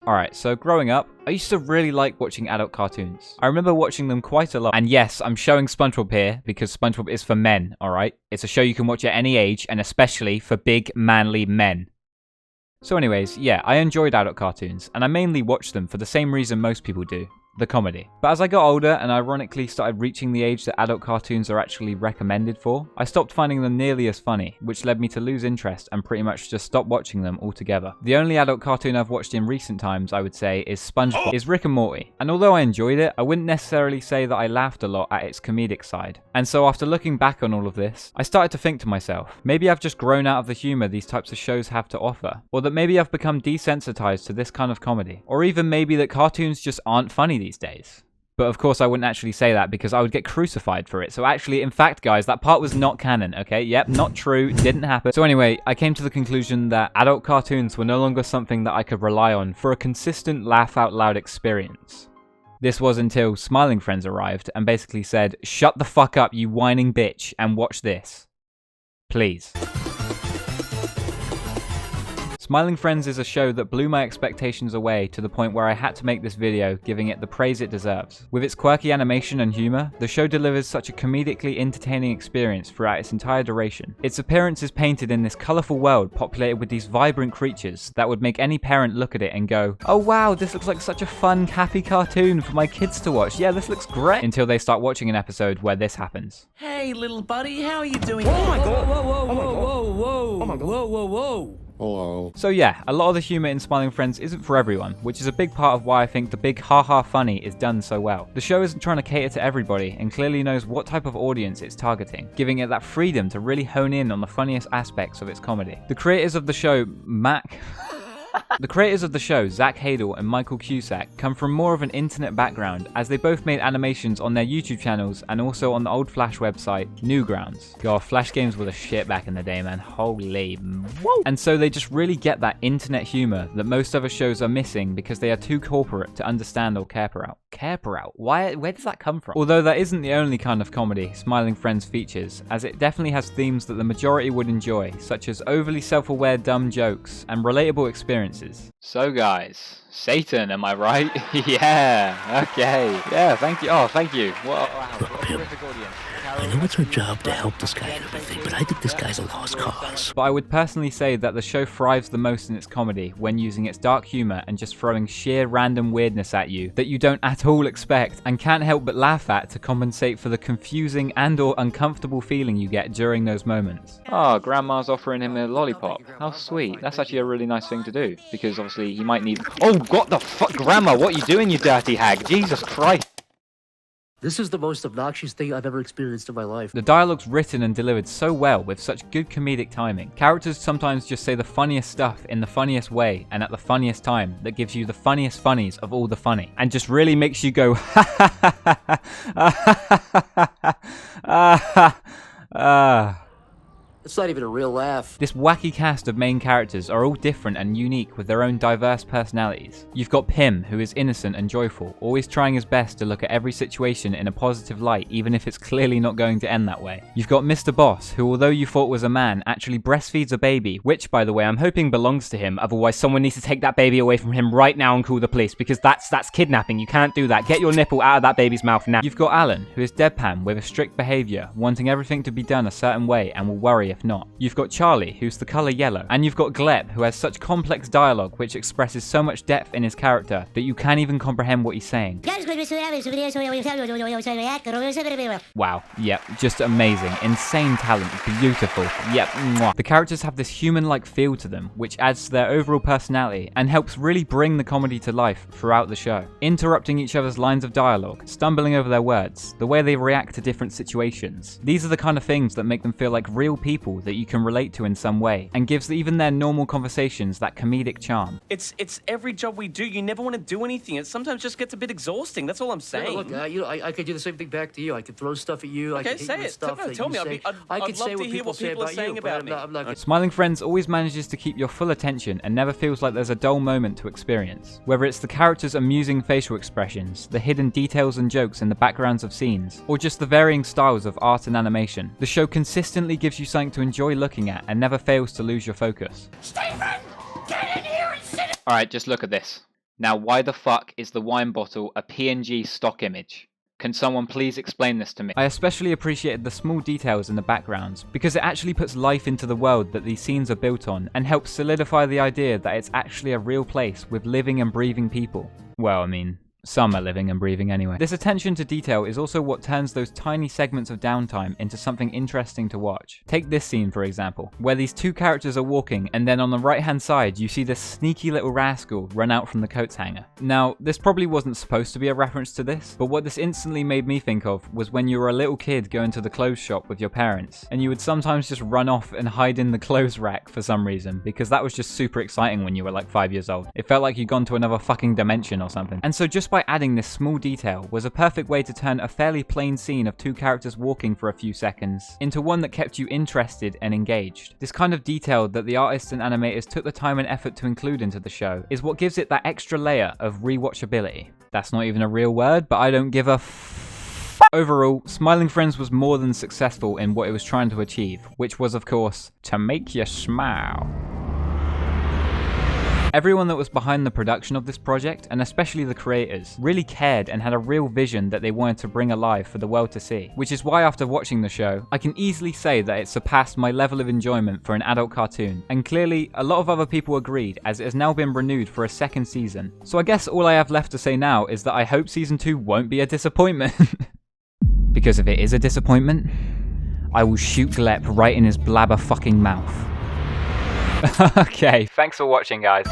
Alright, so growing up, I used to really like watching adult cartoons. I remember watching them quite a lot. And yes, I'm showing SpongeBob here because SpongeBob is for men, alright? It's a show you can watch at any age, and especially for big, manly men. So anyways, yeah, I enjoyed adult cartoons, and I mainly watched them for the same reason most people do. The comedy. But as I got older and ironically started reaching the age that adult cartoons are actually recommended for, I stopped finding them nearly as funny, which led me to lose interest and pretty much just stop watching them altogether. The only adult cartoon I've watched in recent times, I would say, is SpongeBob, is Rick and Morty. And although I enjoyed it, I wouldn't necessarily say that I laughed a lot at its comedic side. And so after looking back on all of this, I started to think to myself, maybe I've just grown out of the humor these types of shows have to offer, or that maybe I've become desensitized to this kind of comedy, or even maybe that cartoons just aren't funny these days. But of course I wouldn't actually say that because I would get crucified for it. So actually, in fact, guys, that part was not canon, okay? Yep, not true, didn't happen. So anyway, I came to the conclusion that adult cartoons were no longer something that I could rely on for a consistent laugh out loud experience. This was until Smiling Friends arrived and basically said, shut the fuck up, you whining bitch, and watch this. Please. Smiling Friends is a show that blew my expectations away to the point where I had to make this video giving it the praise it deserves. With its quirky animation and humor, the show delivers such a comedically entertaining experience throughout its entire duration. Its appearance is painted in this colourful world populated with these vibrant creatures that would make any parent look at it and go, oh wow, this looks like such a fun, happy cartoon for my kids to watch. Yeah, this looks great. Until they start watching an episode where this happens. Hey, little buddy, how are you doing? Oh my god! Whoa, whoa, whoa, whoa, whoa, whoa! Oh my god! Whoa, whoa, whoa! Hello. So yeah, a lot of the humour in Smiling Friends isn't for everyone, which is a big part of why I think the big haha funny is done so well. The show isn't trying to cater to everybody and clearly knows what type of audience it's targeting, giving it that freedom to really hone in on the funniest aspects of its comedy. The creators of the show, Zach Hadel and Michael Cusack, come from more of an internet background as they both made animations on their YouTube channels and also on the old Flash website, Newgrounds. God, Flash games were the shit back in the day, man. Holy whoa! And so they just really get that internet humor that most other shows are missing because they are too corporate to understand or care for out. Where does that come from? Although that isn't the only kind of comedy Smiling Friends features, as it definitely has themes that the majority would enjoy, such as overly self-aware dumb jokes and relatable experiences. So guys, Satan, am I right? Yeah, okay. Yeah, thank you. Oh, thank you. Wow, Look, Pim, I know it's our job to help this guy and everything, but I think this guy's a lost cause. But I would personally say that the show thrives the most in its comedy when using its dark humor and just throwing sheer random weirdness at you that you don't at all expect and can't help but laugh at to compensate for the confusing and or uncomfortable feeling you get during those moments. Oh, Grandma's offering him a lollipop. How sweet. That's actually a really nice thing to do because obviously he might need... Oh, what the fuck, Grandma? What are you doing, you dirty hag? Jesus Christ. This is the most obnoxious thing I've ever experienced in my life. The dialogue's written and delivered so well with such good comedic timing. Characters sometimes just say the funniest stuff in the funniest way and at the funniest time that gives you the funniest funnies of all the funny and just really makes you go ha ha ha ha ha. It's not even a real laugh. This wacky cast of main characters are all different and unique with their own diverse personalities. You've got Pim, who is innocent and joyful, always trying his best to look at every situation in a positive light, even if it's clearly not going to end that way. You've got Mr. Boss, who although you thought was a man, actually breastfeeds a baby, which by the way I'm hoping belongs to him, otherwise someone needs to take that baby away from him right now and call the police, because that's kidnapping. You can't do that. Get your nipple out of that baby's mouth now. You've got Alan, who is deadpan with a strict behaviour, wanting everything to be done a certain way and will worry if not. You've got Charlie, who's the colour yellow, and you've got Gleb, who has such complex dialogue which expresses so much depth in his character that you can't even comprehend what he's saying. Wow, yep, just amazing, insane talent, beautiful, yep, mwah. The characters have this human-like feel to them, which adds to their overall personality and helps really bring the comedy to life throughout the show. Interrupting each other's lines of dialogue, stumbling over their words, the way they react to different situations. These are the kind of things that make them feel like real people that you can relate to in some way, and gives even their normal conversations that comedic charm. It's every job we do. You never want to do anything. It sometimes just gets a bit exhausting. That's all I'm saying. Look, I could do the same thing back to you. I could throw stuff at you. Okay, I could say hit you with it. stuff that Tell you me. say. I'd could love say to what hear what people are saying about me. I'm not Smiling Friends always manages to keep your full attention and never feels like there's a dull moment to experience. Whether it's the characters' amusing facial expressions, the hidden details and jokes in the backgrounds of scenes, or just the varying styles of art and animation, the show consistently gives you something to enjoy looking at and never fails to lose your focus. Stephen, get in here and sit. Alright, just look at this. Now, why the fuck is the wine bottle a PNG stock image? Can someone please explain this to me? I especially appreciated the small details in the backgrounds, because it actually puts life into the world that these scenes are built on, and helps solidify the idea that it's actually a real place with living and breathing people. Well, I mean, some are living and breathing anyway. This attention to detail is also what turns those tiny segments of downtime into something interesting to watch. Take this scene for example, where these two characters are walking and then on the right hand side you see this sneaky little rascal run out from the coats hanger. Now, this probably wasn't supposed to be a reference to this, but what this instantly made me think of was when you were a little kid going to the clothes shop with your parents, and you would sometimes just run off and hide in the clothes rack for some reason, because that was just super exciting when you were like 5 years old. It felt like you'd gone to another fucking dimension or something. And so just by adding this small detail was a perfect way to turn a fairly plain scene of two characters walking for a few seconds into one that kept you interested and engaged. This kind of detail that the artists and animators took the time and effort to include into the show is what gives it that extra layer of rewatchability. That's not even a real word, but I don't give a Overall, Smiling Friends was more than successful in what it was trying to achieve, which was of course, to make you smile. Everyone that was behind the production of this project, and especially the creators, really cared and had a real vision that they wanted to bring alive for the world to see. Which is why after watching the show, I can easily say that it surpassed my level of enjoyment for an adult cartoon. And clearly, a lot of other people agreed, as it has now been renewed for a second season. So I guess all I have left to say now is that I hope season 2 won't be a disappointment. Because if it is a disappointment, I will shoot Glep right in his blabber fucking mouth. Okay, thanks for watching guys.